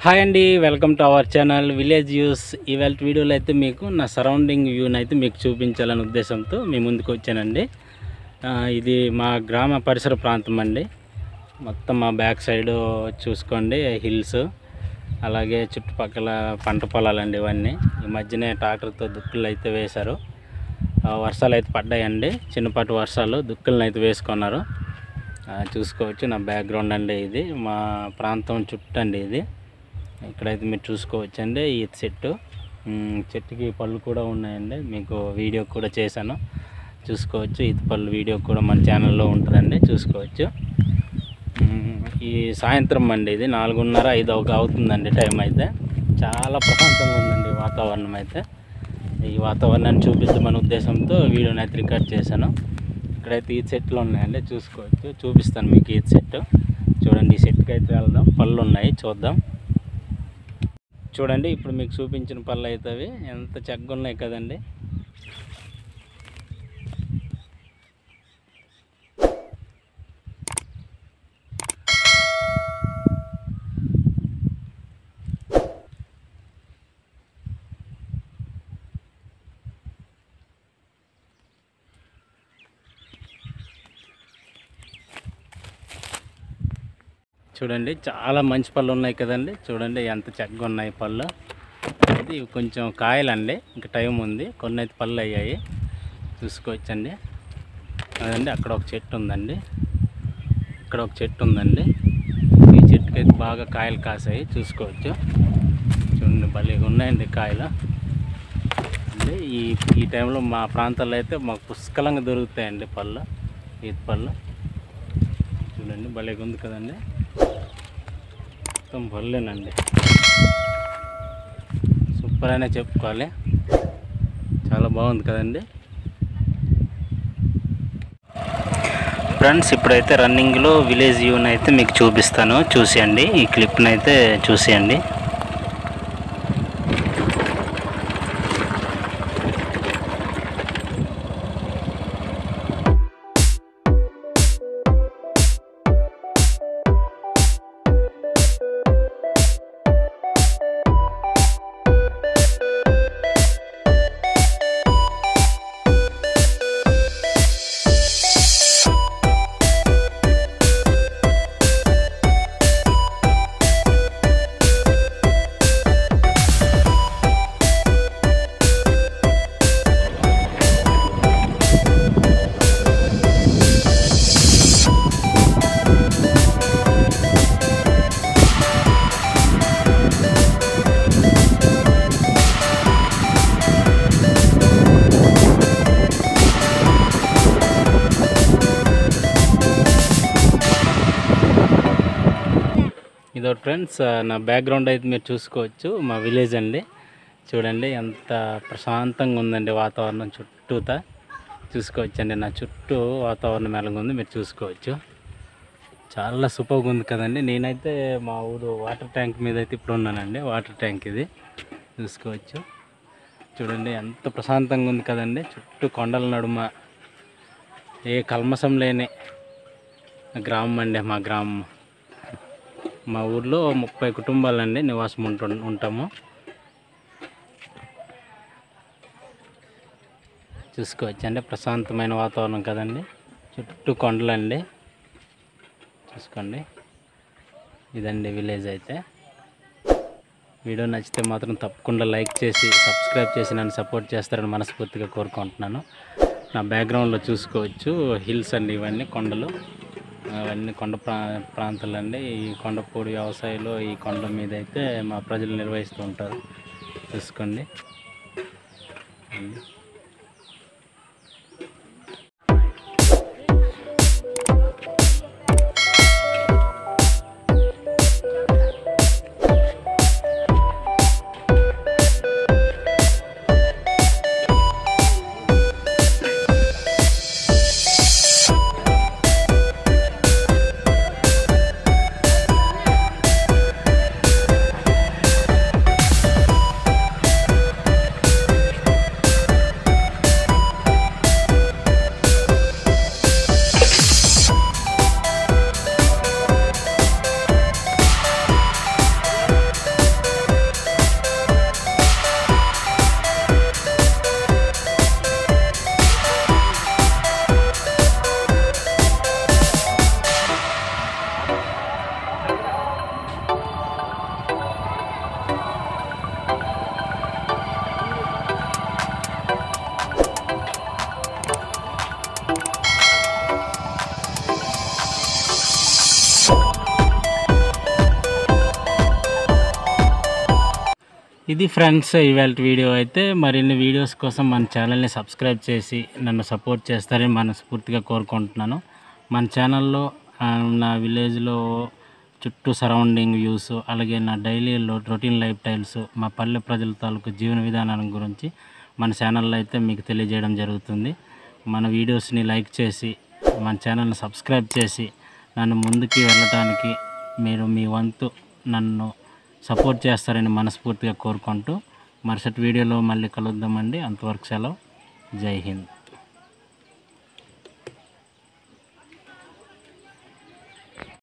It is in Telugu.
హాయ్ అండి, welcome to our channel village views. ఇవాళ వీడియోలో అయితే మీకు నా సరౌండింగ్ వ్యూని అయితే మీకు చూపించాలనే ఉద్దేశంతో మీ ముందుకు వచ్చానండి. ఇది మా గ్రామ పరిసర ప్రాంతం అండి. మొత్తం మా బ్యాక్ సైడ్ చూసుకోండి, హిల్స్, అలాగే చుట్టుపక్కల పంట పొలాలండి. ఇవన్నీ ఈ మధ్యనే ట్రాక్టర్తో దుక్కులు అయితే వేశారు. వర్షాలు అయితే పడ్డాయండి, చిన్నపాటి వర్షాలు, దుక్కులను అయితే వేసుకున్నారు. చూసుకోవచ్చు నా బ్యాక్గ్రౌండ్ అండి. ఇది మా ప్రాంతం చుట్టూ అండి. ఇది ఇక్కడైతే మీరు చూసుకోవచ్చండి. ఈ చెట్టుకి పళ్ళు కూడా ఉన్నాయండి. మీకు వీడియో కూడా చేశాను, చూసుకోవచ్చు. ఈత పళ్ళు వీడియో కూడా మన ఛానల్లో ఉంటుందండి, చూసుకోవచ్చు. ఈ సాయంత్రం అండి, ఇది 4:30-5 అవుతుందండి టైం అయితే. చాలా ప్రశాంతంగా ఉందండి వాతావరణం అయితే. ఈ వాతావరణాన్ని చూపిద్దామనే ఉద్దేశంతో వీడియోని అయితే రికార్డ్ చేశాను. ఇక్కడైతే ఈత చెట్లు ఉన్నాయండి, చూసుకోవచ్చు. చూపిస్తాను మీకు ఈత చెట్టు. చూడండి, ఈ చెట్టుకి అయితే వెళ్దాం. పళ్ళు ఉన్నాయి, చూద్దాం. చూడండి, ఇప్పుడు మీకు చూపించిన పళ్ళు అయితే అవి ఎంత చక్కగా ఉన్నాయి కదండి. చూడండి, చాలా మంచి పళ్ళు ఉన్నాయి కదండి. చూడండి ఎంత చక్కగా ఉన్నాయి పళ్ళు. ఇది కొంచెం కాయలండి, ఇంకా టైం ఉంది. కొన్ని అయితే పళ్ళు అయ్యాయి, చూసుకోవచ్చండి. అదండి, అక్కడ ఒక చెట్టు ఉందండి, ఇక్కడ ఒక చెట్టు ఉందండి. ఈ చెట్టుకి అయితే బాగా కాయలు కాసాయి, చూసుకోవచ్చు. చూడండి, భలేగా ఉన్నాయండి కాయలు. అంటే ఈ టైంలో మా ప్రాంతాల్లో అయితే మాకు పుష్కలంగా దొరుకుతాయండి పళ్ళు, ఈత పళ్ళు. చూడండి, భలేగా ఉంది కదండి. మొత్తం పళ్ళేనండి, సూపర్ అనే చెప్పుకోవాలి. చాలా బాగుంది కదండి. ఫ్రెండ్స్, ఇప్పుడైతే రన్నింగ్లో విలేజ్ వ్యూని అయితే మీకు చూపిస్తాను, చూసేయండి. ఈ క్లిప్ని అయితే చూసేయండి. ఇదో ఫ్రెండ్స్, నా బ్యాక్గ్రౌండ్ అయితే మీరు చూసుకోవచ్చు. మా విలేజ్ అండి. చూడండి ఎంత ప్రశాంతంగా ఉందండి వాతావరణం చుట్టూతా, చూసుకోవచ్చండి. నా చుట్టూ వాతావరణం ఎలాగ ఉంది మీరు చూసుకోవచ్చు. చాలా సూపర్గా ఉంది కదండి. నేనైతే మా ఊరు వాటర్ ట్యాంక్ మీద అయితే ఇప్పుడు ఉన్నానండి. వాటర్ ట్యాంక్ ఇది, చూసుకోవచ్చు. చూడండి ఎంత ప్రశాంతంగా ఉంది కదండి. చుట్టూ కొండల నడుమ ఏ కల్మషం లేని గ్రామం అండి మా గ్రామం. మా ఊర్లో 30 కుటుంబాలండి నివాసం ఉంటాము. చూసుకోవచ్చండి, ప్రశాంతమైన వాతావరణం కదండి. చుట్టూ కొండలండి, చూసుకోండి. ఇదండి విలేజ్ అయితే. వీడియో నచ్చితే మాత్రం తప్పకుండా లైక్ చేసి సబ్స్క్రైబ్ చేసి నన్ను సపోర్ట్ చేస్తారని మనస్ఫూర్తిగా కోరుకుంటున్నాను. నా బ్యాక్గ్రౌండ్లో చూసుకోవచ్చు హిల్స్ అండి, ఇవన్నీ కొండలు, అవన్నీ కొండ ప్రాంతాలండి. ఈ కొండపూడి వ్యవసాయంలో ఈ కొండ మీద అయితే మా ప్రజలు నిర్వహిస్తూ ఉంటారు, చూసుకోండి. ఇది ఫ్రెండ్స్ ఇవాళ వీడియో అయితే. మరిన్ని వీడియోస్ కోసం మన ఛానల్ని సబ్స్క్రైబ్ చేసి నన్ను సపోర్ట్ చేస్తారని మనస్ఫూర్తిగా కోరుకుంటున్నాను. మన ఛానల్లో నా విలేజ్లో చుట్టూ సరౌండింగ్ వ్యూస్, అలాగే నా డైలీ రొటీన్ లైఫ్ స్టైల్స్, మా పల్లె ప్రజల తాలూకు జీవన విధానం గురించి మన ఛానల్లో అయితే మీకు తెలియజేయడం జరుగుతుంది. మన వీడియోస్ని లైక్ చేసి మన ఛానల్ని సబ్స్క్రైబ్ చేసి నన్ను ముందుకు వెళ్ళటానికి మీరు మీ వంతు నన్ను సపోర్ట్ చేస్తారని మనస్ఫూర్తిగా కోరుకుంటూ మరుసటి వీడియోలో మళ్ళీ కలుద్దామండి. అంతవరకు సెలవు. జై హింద్.